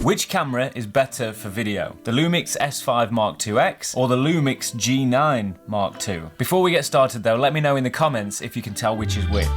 Which camera is better for video? The Lumix S5 Mark IIX or the Lumix G9 Mark II? Before we get started though, let me know in the comments if you can tell which is which.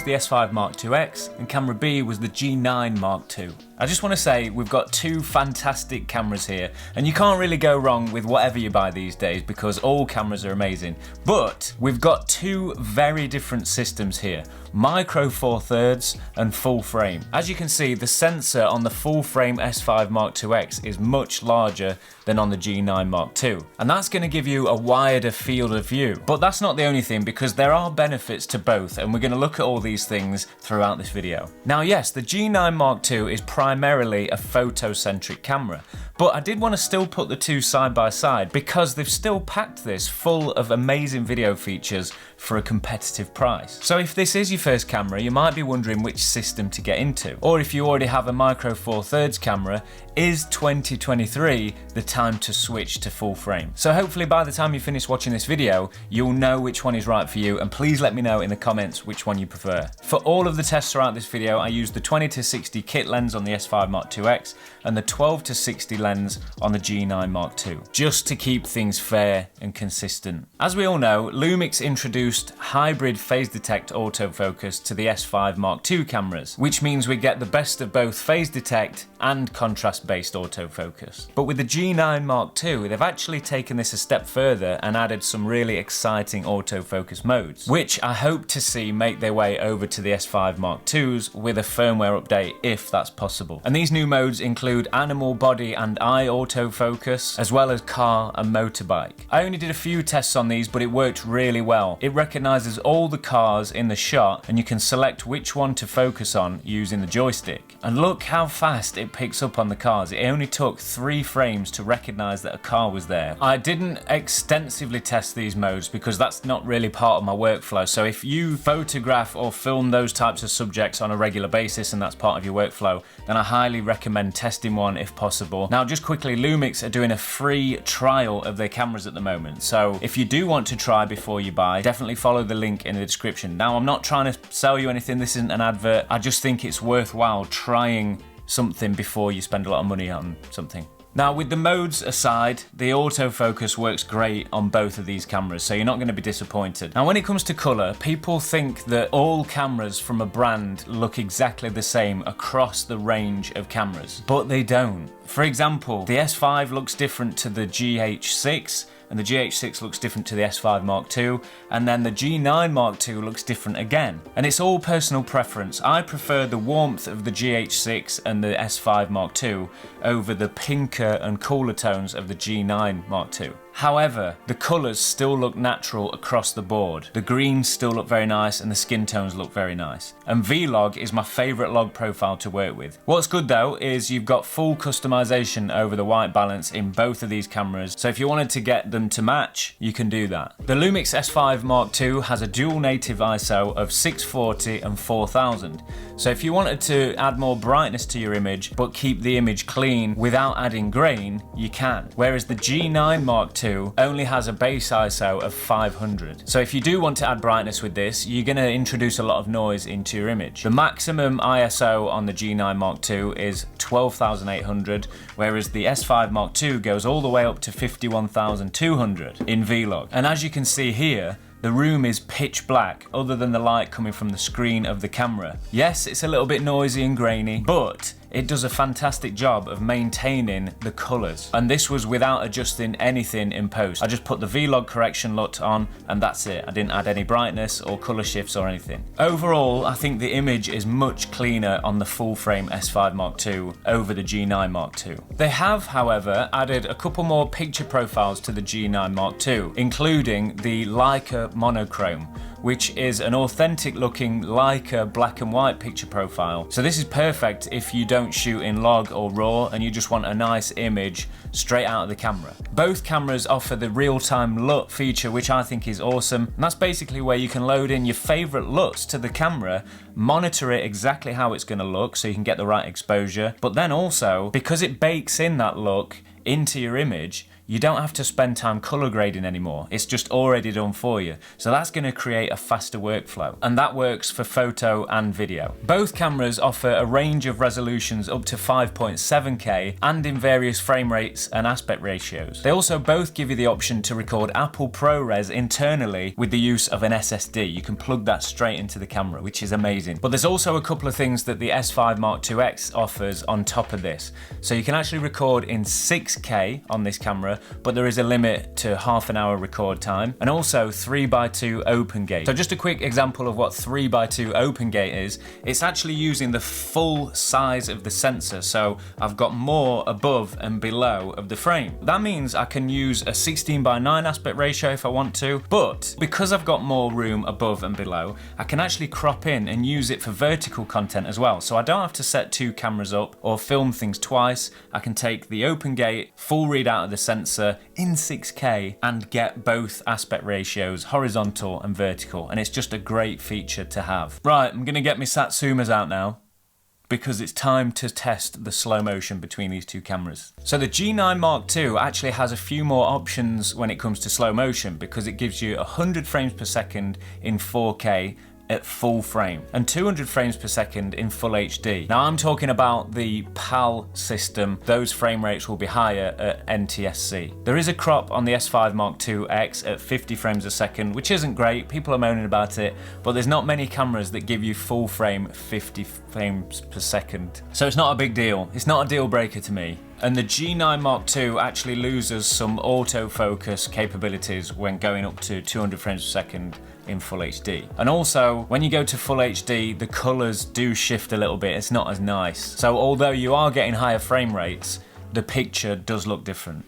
The S5 Mark IIX and camera B was the G9 Mark II. I just want to say we've got two fantastic cameras here and you can't really go wrong with whatever you buy these days because all cameras are amazing. But we've got two very different systems here, micro four thirds and full frame. As you can see, the sensor on the full frame S5 Mark IIX is much larger than on the G9 Mark II. And that's going to give you a wider field of view. But that's not the only thing because there are benefits to both and we're going to look at all these things throughout this video. Now yes, the G9 Mark II is primarily a photocentric camera, but I did want to still put the two side by side because they've still packed this full of amazing video features for a competitive price. So if this is your first camera, you might be wondering which system to get into. Or if you already have a micro four thirds camera, is 2023 the time to switch to full frame? So hopefully by the time you finish watching this video, you'll know which one is right for you, and please let me know in the comments which one you prefer. For all of the tests throughout this video, I used the 20-60 kit lens on the S5 Mark IIX and the 12-60 lens on the G9 Mark II, just to keep things fair and consistent. As we all know, Lumix introduced hybrid phase detect autofocus to the S5 Mark II cameras, which means we get the best of both phase detect and contrast-based autofocus. But with the G9 Mark II, they've actually taken this a step further and added some really exciting autofocus modes, which I hope to see make their way over to the S5 Mark IIs with a firmware update if that's possible. And these new modes include animal body and eye autofocus, as well as car and motorbike. I only did a few tests on these, but it worked really well. It recognizes all the cars in the shot and you can select which one to focus on using the joystick. And look how fast it picks up on the cars. It only took 3 frames to recognize that a car was there. I didn't extensively test these modes because that's not really part of my workflow. So if you photograph or film those types of subjects on a regular basis and that's part of your workflow, then I highly recommend testing one if possible. Now just quickly, Lumix are doing a free trial of their cameras at the moment. So if you do want to try before you buy, definitely follow the link in the description. Now I'm not trying to sell you anything, this isn't an advert. I just think it's worthwhile trying something before you spend a lot of money on something. Now with the modes aside, the autofocus works great on both of these cameras, so you're not going to be disappointed. Now when it comes to colour, people think that all cameras from a brand look exactly the same across the range of cameras, but they don't. For example, the S5 looks different to the GH6, and the GH6 looks different to the S5 Mark II, and then the G9 Mark II looks different again. And it's all personal preference. I prefer the warmth of the GH6 and the S5 Mark II over the pinker and cooler tones of the G9 Mark II. However, the colours still look natural across the board. The greens still look very nice and the skin tones look very nice. And Vlog is my favourite log profile to work with. What's good though is you've got full customization over the white balance in both of these cameras, so if you wanted to get them to match, you can do that. The Lumix S5 Mark II has a dual native ISO of 640 and 4000. So if you wanted to add more brightness to your image but keep the image clean without adding grain, you can. Whereas the G9 Mark II only has a base ISO of 500. So if you do want to add brightness with this, you're going to introduce a lot of noise into your image. The maximum ISO on the G9 Mark II is 12,800, whereas the S5 Mark II goes all the way up to 51,200 in Vlog. And as you can see here, the room is pitch black other than the light coming from the screen of the camera. Yes, it's a little bit noisy and grainy, but it does a fantastic job of maintaining the colours. And this was without adjusting anything in post. I just put the Vlog correction LUT on and that's it. I didn't add any brightness or colour shifts or anything. Overall, I think the image is much cleaner on the full frame S5 Mark II over the G9 Mark II. They have, however, added a couple more picture profiles to the G9 Mark II, including the Leica monochrome, which is an authentic looking Leica black and white picture profile. So this is perfect if you don't shoot in log or raw and you just want a nice image straight out of the camera. Both cameras offer the real-time LUT feature, which I think is awesome. And that's basically where you can load in your favorite LUTs to the camera, monitor it exactly how it's going to look so you can get the right exposure. But then also, because it bakes in that look into your image, you don't have to spend time color grading anymore. It's just already done for you. So that's going to create a faster workflow. And that works for photo and video. Both cameras offer a range of resolutions up to 5.7K and in various frame rates and aspect ratios. They also both give you the option to record Apple ProRes internally with the use of an SSD. You can plug that straight into the camera, which is amazing. But there's also a couple of things that the S5 Mark IIX offers on top of this. So you can actually record in 6K on this camera, but there is a limit to half an hour record time, and also 3x2 open gate. So just a quick example of what 3x2 open gate is. It's actually using the full size of the sensor, so I've got more above and below of the frame. That means I can use a 16:9 aspect ratio if I want to, but because I've got more room above and below, I can actually crop in and use it for vertical content as well. So I don't have to set two cameras up or film things twice. I can take the open gate, full readout of the sensor in 6K and get both aspect ratios, horizontal and vertical, and it's just a great feature to have. Right, I'm gonna get my Satsumas out now because it's time to test the slow motion between these two cameras. So the G9 Mark II actually has a few more options when it comes to slow motion, because it gives you 100 frames per second in 4K at full frame and 200 frames per second in full HD. Now I'm talking about the PAL system. Those frame rates will be higher at NTSC. There is a crop on the S5 Mark IIX at 50 frames a second, which isn't great. People are moaning about it, but there's not many cameras that give you full frame 50 frames per second. So it's not a big deal. It's not a deal breaker to me. And the G9 Mark II actually loses some autofocus capabilities when going up to 200 frames per second in full HD. And also, when you go to full HD, the colors do shift a little bit. It's not as nice. So although you are getting higher frame rates, the picture does look different.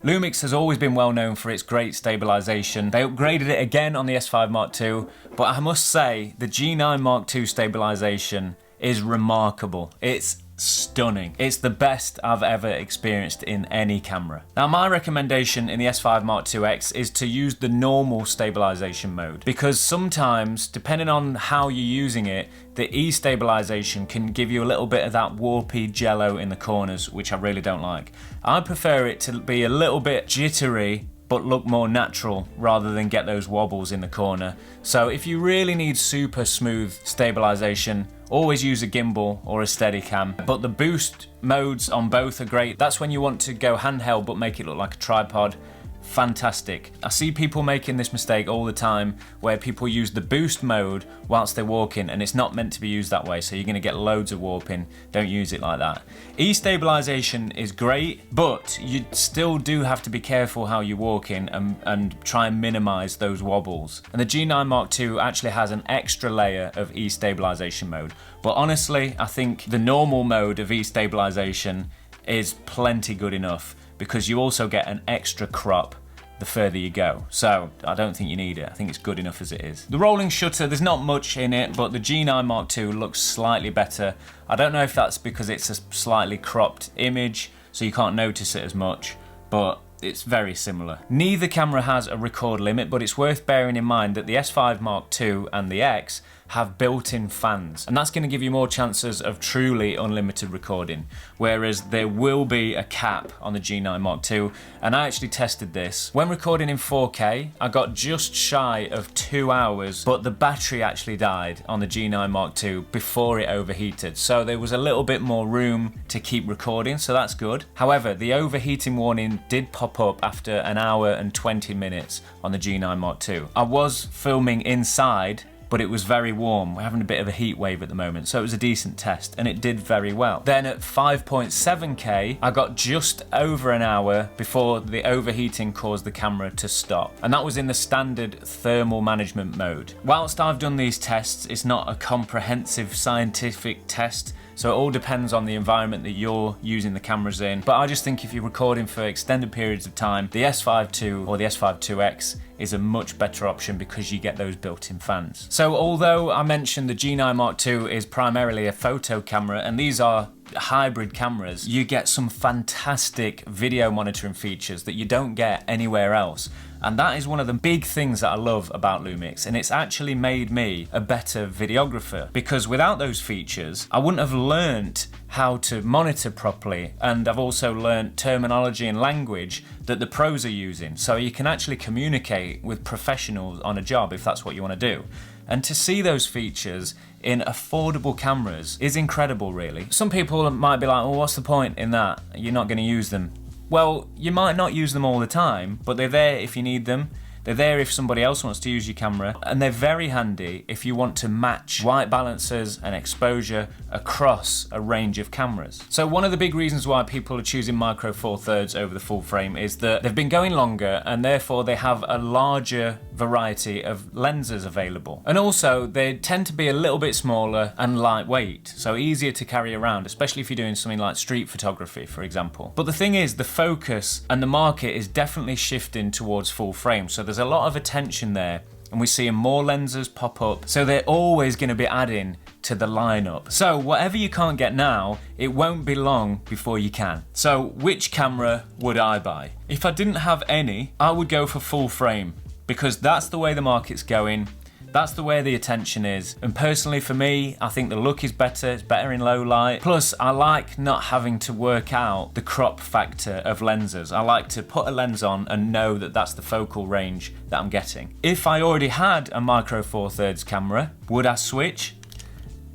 Lumix has always been well known for its great stabilization. They upgraded it again on the S5 Mark II, but I must say the G9 Mark II stabilization is remarkable. It's stunning. It's the best I've ever experienced in any camera. Now my recommendation in the S5 Mark IIX is to use the normal stabilization mode, because sometimes, depending on how you're using it, the E-stabilization can give you a little bit of that warpy jello in the corners, which I really don't like. I prefer it to be a little bit jittery but look more natural rather than get those wobbles in the corner. So if you really need super smooth stabilization, always use a gimbal or a Steadicam. But the boost modes on both are great. That's when you want to go handheld but make it look like a tripod. Fantastic. I see people making this mistake all the time where people use the boost mode whilst they're walking, and it's not meant to be used that way, so you're going to get loads of warping. Don't use it like that. E-stabilization is great, but you still do have to be careful how you're walking and try and minimize those wobbles. And the G9 Mark II actually has an extra layer of E-stabilization mode, but honestly I think the normal mode of E-stabilization is plenty good enough, because you also get an extra crop the further you go. So I don't think you need it. I think it's good enough as it is. The rolling shutter, there's not much in it, but the G9 Mark II looks slightly better. I don't know if that's because it's a slightly cropped image, so you can't notice it as much, but it's very similar. Neither camera has a record limit, but it's worth bearing in mind that the S5 Mark II and the X have built-in fans, and that's going to give you more chances of truly unlimited recording, whereas there will be a cap on the G9 Mark II, and I actually tested this. When recording in 4K, I got just shy of 2 hours, but the battery actually died on the G9 Mark II before it overheated, so there was a little bit more room to keep recording, so that's good. However, the overheating warning did pop up after an hour and 20 minutes on the G9 Mark II. I was filming inside, but it was very warm. We're having a bit of a heat wave at the moment, so it was a decent test, and it did very well. Then at 5.7K, I got just over an hour before the overheating caused the camera to stop, and that was in the standard thermal management mode. Whilst I've done these tests, it's not a comprehensive scientific test, So it all depends on the environment that you're using the cameras in. But I just think if you're recording for extended periods of time, the S5 II or the S5 iiX is a much better option because you get those built-in fans. So although I mentioned the G9 Mark II is primarily a photo camera, and these are hybrid cameras, you get some fantastic video monitoring features that you don't get anywhere else. And that is one of the big things that I love about Lumix, and it's actually made me a better videographer, because without those features I wouldn't have learnt how to monitor properly, and I've also learnt terminology and language that the pros are using, so you can actually communicate with professionals on a job if that's what you want to do. And to see those features in affordable cameras is incredible, really. Some people might be like, well, what's the point in that? You're not going to use them. Well, you might not use them all the time, but they're there if you need them. They're there if somebody else wants to use your camera, and they're very handy if you want to match white balances and exposure across a range of cameras. So one of the big reasons why people are choosing micro four thirds over the full frame is that they've been going longer, and therefore they have a larger variety of lenses available. And also they tend to be a little bit smaller and lightweight, so easier to carry around, especially if you're doing something like street photography, for example. But the thing is, the focus and the market is definitely shifting towards full frame, so there's a lot of attention there, and we're seeing more lenses pop up, so they're always going to be adding to the lineup. So whatever you can't get now, it won't be long before you can. So which camera would I buy? If I didn't have any, I would go for full frame, because that's the way the market's going. That's the way the attention is. And personally for me, I think the look is better, it's better in low light. Plus, I like not having to work out the crop factor of lenses. I like to put a lens on and know that that's the focal range that I'm getting. If I already had a micro four thirds camera, would I switch?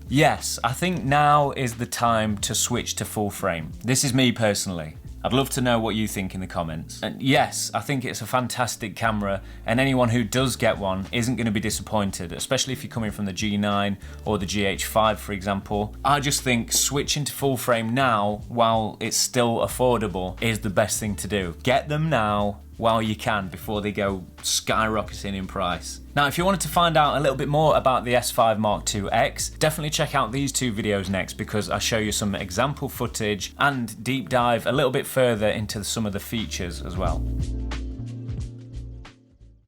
Yes, I think now is the time to switch to full frame. This is me personally. I'd love to know what you think in the comments. And yes, I think it's a fantastic camera, and anyone who does get one isn't going to be disappointed, especially if you're coming from the G9 or the GH5, for example. I just think switching to full frame now, while it's still affordable, is the best thing to do. Get them now while you can before they go skyrocketing in price. Now, if you wanted to find out a little bit more about the S5 Mark iiX, definitely check out these two videos next, because I show you some example footage and deep dive a little bit further into some of the features as well.